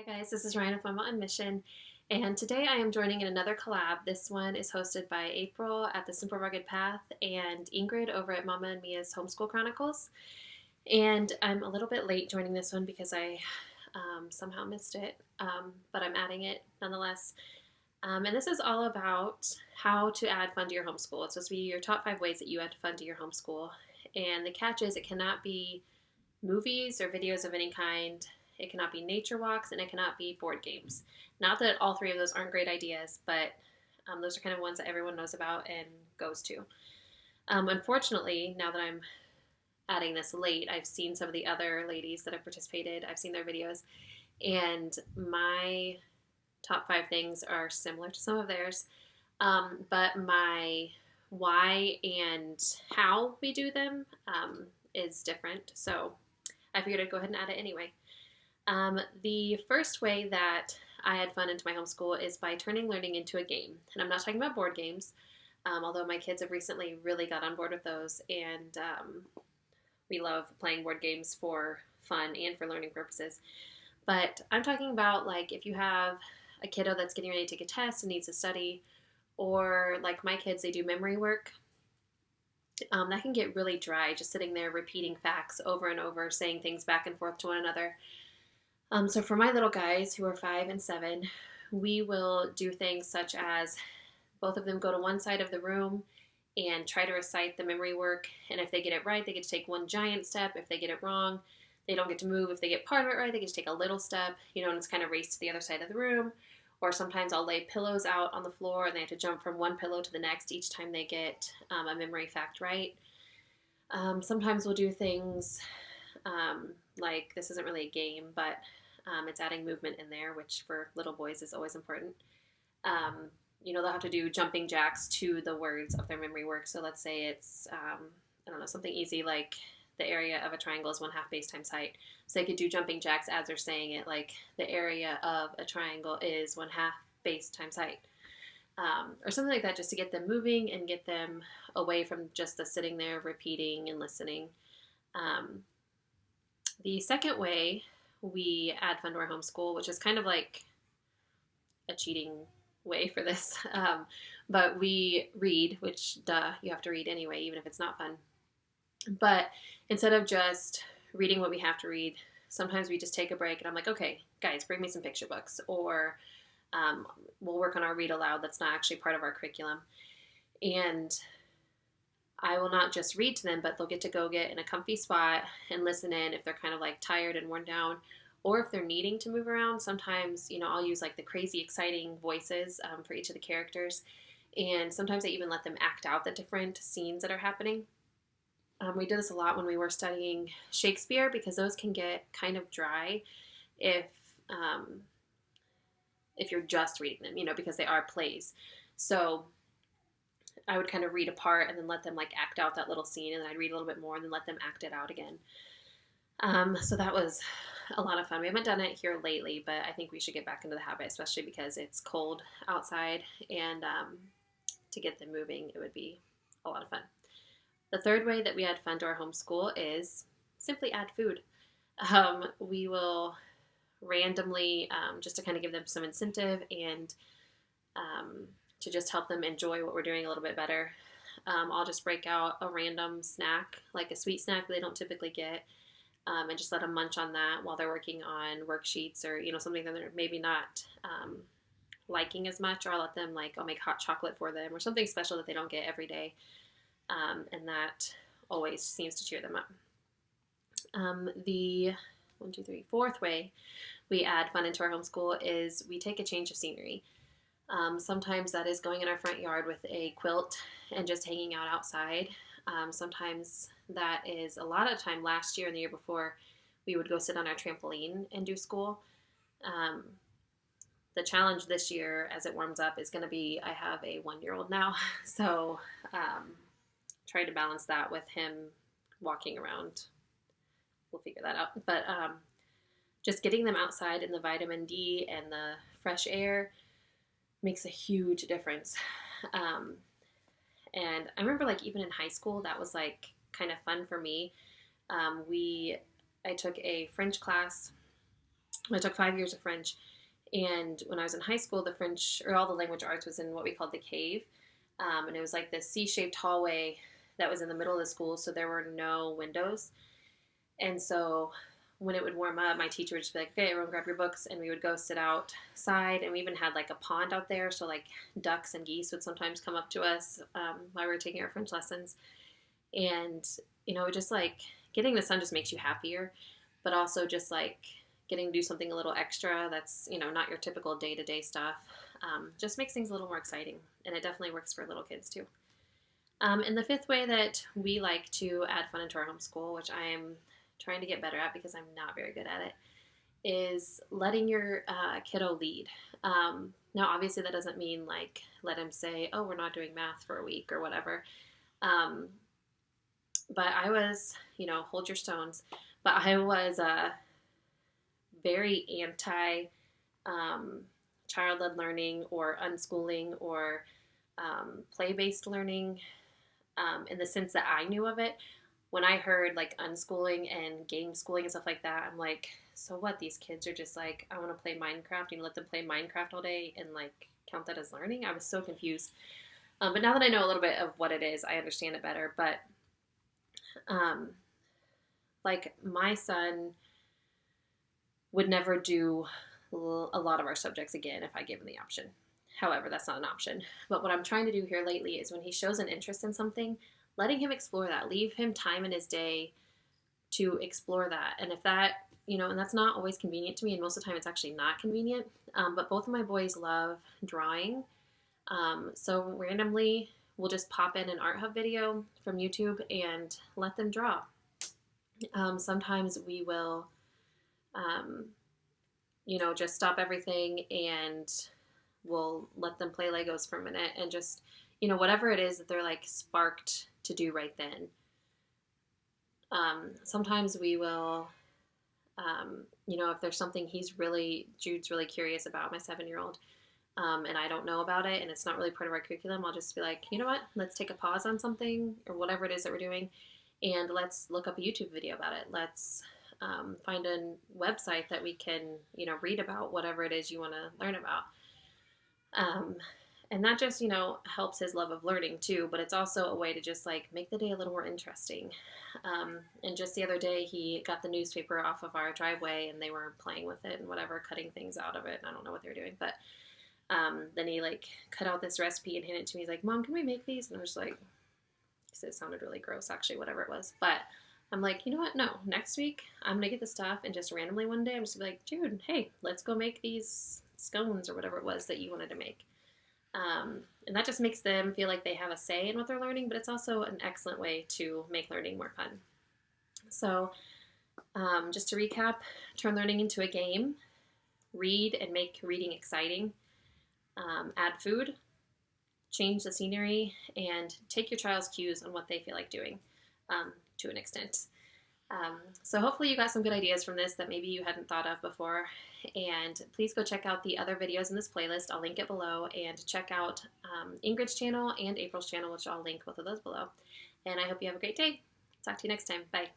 Hi guys, this is Ryan of Mama on Mission, and today I am joining in another collab. This one is hosted by April at the Simple Rugged Path and Ingrid over at Mama and Mia's Homeschool Chronicles. And I'm a little bit late joining this one because I somehow missed it, but I'm adding it nonetheless. And this is all about how to add fun to your homeschool. It's supposed to be your top 5 ways that you add fun to your homeschool. And the catch is it cannot be movies or videos of any kind. It cannot be nature walks, and it cannot be board games. Not that all 3 of those aren't great ideas, but those are kind of ones that everyone knows about and goes to. Unfortunately, now that I'm adding this late, I've seen some of the other ladies that have participated. I've seen their videos, and my top 5 things are similar to some of theirs, but my why and how we do them is different. So I figured I'd go ahead and add it anyway. The first way that I add fun into my homeschool is by turning learning into a game. And I'm not talking about board games, although my kids have recently really got on board with those, and we love playing board games for fun and for learning purposes. But I'm talking about, like, if you have a kiddo that's getting ready to take a test and needs to study, or like my kids, they do memory work. That can get really dry, just sitting there repeating facts over and over, saying things back and forth to one another. So for my little guys who are 5 and 7, we will do things such as both of them go to one side of the room and try to recite the memory work. And if they get it right, they get to take one giant step. If they get it wrong, they don't get to move. If they get part of it right, they get to take a little step, and it's kind of race to the other side of the room. Or sometimes I'll lay pillows out on the floor and they have to jump from one pillow to the next each time they get a memory fact right. Sometimes we'll do things like, this isn't really a game, but it's adding movement in there, which for little boys is always important. They'll have to do jumping jacks to the words of their memory work. So let's say it's, something easy like the area of a triangle is 1/2 base times height. So they could do jumping jacks as they're saying it, like the area of a triangle is 1/2 base times height. Or something like that, just to get them moving and get them away from just the sitting there repeating and listening. The second way we add fun to our homeschool, which is kind of like a cheating way for this, but we read, which, you have to read anyway, even if it's not fun. But instead of just reading what we have to read, sometimes we just take a break and I'm like, okay, guys, bring me some picture books, or we'll work on our read aloud that's not actually part of our curriculum. And I will not just read to them, but they'll get to go get in a comfy spot and listen in if they're kind of like tired and worn down, or if they're needing to move around. Sometimes, I'll use like the crazy exciting voices for each of the characters. And sometimes I even let them act out the different scenes that are happening. We did this a lot when we were studying Shakespeare, because those can get kind of dry if you're just reading them, because they are plays. So I would kind of read a part and then let them like act out that little scene, and then I'd read a little bit more and then let them act it out again. So that was a lot of fun. We haven't done it here lately, but I think we should get back into the habit, especially because it's cold outside, and to get them moving, it would be a lot of fun. The third way that we add fun to our homeschool is simply add food. We will randomly, just to kind of give them some incentive and to just help them enjoy what we're doing a little bit better, I'll just break out a random snack, like a sweet snack that they don't typically get, and just let them munch on that while they're working on worksheets, or something that they're maybe not liking as much. Or I'll let them, like, I'll make hot chocolate for them or something special that they don't get every day. And that always seems to cheer them up. The fourth way we add fun into our homeschool is we take a change of scenery. Sometimes that is going in our front yard with a quilt and just hanging out outside. Sometimes that is, a lot of time last year and the year before, we would go sit on our trampoline and do school. The challenge this year as it warms up is going to be, I have a 1-year-old now, so try to balance that with him walking around. We'll figure that out. But just getting them outside in the vitamin D and the fresh air makes a huge difference. And I remember, like, even in high school, that was like kind of fun for me. I took a French class I took 5 years of French. And when I was in high school, the French, or all the language arts, was in what we called the cave. And it was like this C-shaped hallway that was in the middle of the school, so there were no windows. And so when it would warm up, my teacher would just be like, okay, everyone grab your books, and we would go sit outside. And we even had like a pond out there, so like ducks and geese would sometimes come up to us while we were taking our French lessons. And, just like getting the sun just makes you happier, but also just like getting to do something a little extra that's, not your typical day-to-day stuff, just makes things a little more exciting. And it definitely works for little kids too. And the fifth way that we like to add fun into our homeschool, which I am trying to get better at because I'm not very good at it, is letting your kiddo lead. Now, obviously, that doesn't mean like let him say, oh, we're not doing math for a week or whatever. But I was, hold your stones, but I was very anti child-led learning or unschooling or play-based learning in the sense that I knew of it. When I heard like unschooling and game schooling and stuff like that, I'm like, so what? These kids are just like, I want to play Minecraft. Let them play Minecraft all day and like count that as learning? I was so confused. But now that I know a little bit of what it is, I understand it better. But like my son would never do a lot of our subjects again if I gave him the option. However, that's not an option. But what I'm trying to do here lately is when he shows an interest in something, letting him explore that. Leave him time in his day to explore that. And if that, and that's not always convenient to me, and most of the time it's actually not convenient, but both of my boys love drawing. So randomly, we'll just pop in an Art Hub video from YouTube and let them draw. Sometimes we will, just stop everything and we'll let them play Legos for a minute and just, whatever it is that they're like sparked to do right then. Sometimes we will, if there's something Jude's really curious about, my 7-year-old, and I don't know about it and it's not really part of our curriculum, I'll just be like, you know what, let's take a pause on something or whatever it is that we're doing and let's look up a YouTube video about it. Let's find a website that we can, read about whatever it is you want to learn about. And that just, helps his love of learning too, but it's also a way to just like make the day a little more interesting. And just the other day he got the newspaper off of our driveway and they were playing with it and whatever, cutting things out of it. I don't know what they were doing, but then he like cut out this recipe and handed it to me. He's like, Mom, can we make these? And I was like, because it sounded really gross actually, whatever it was. But I'm like, you know what? No, next week I'm going to get the stuff and just randomly one day I'm just going to be like, Jude, hey, let's go make these scones or whatever it was that you wanted to make. And that just makes them feel like they have a say in what they're learning, but it's also an excellent way to make learning more fun. So just to recap, turn learning into a game, read and make reading exciting, add food, change the scenery, and take your child's cues on what they feel like doing to an extent. So hopefully you got some good ideas from this that maybe you hadn't thought of before. And please go check out the other videos in this playlist. I'll link it below. And check out Ingrid's channel and April's channel, which I'll link both of those below. And I hope you have a great day. Talk to you next time. Bye.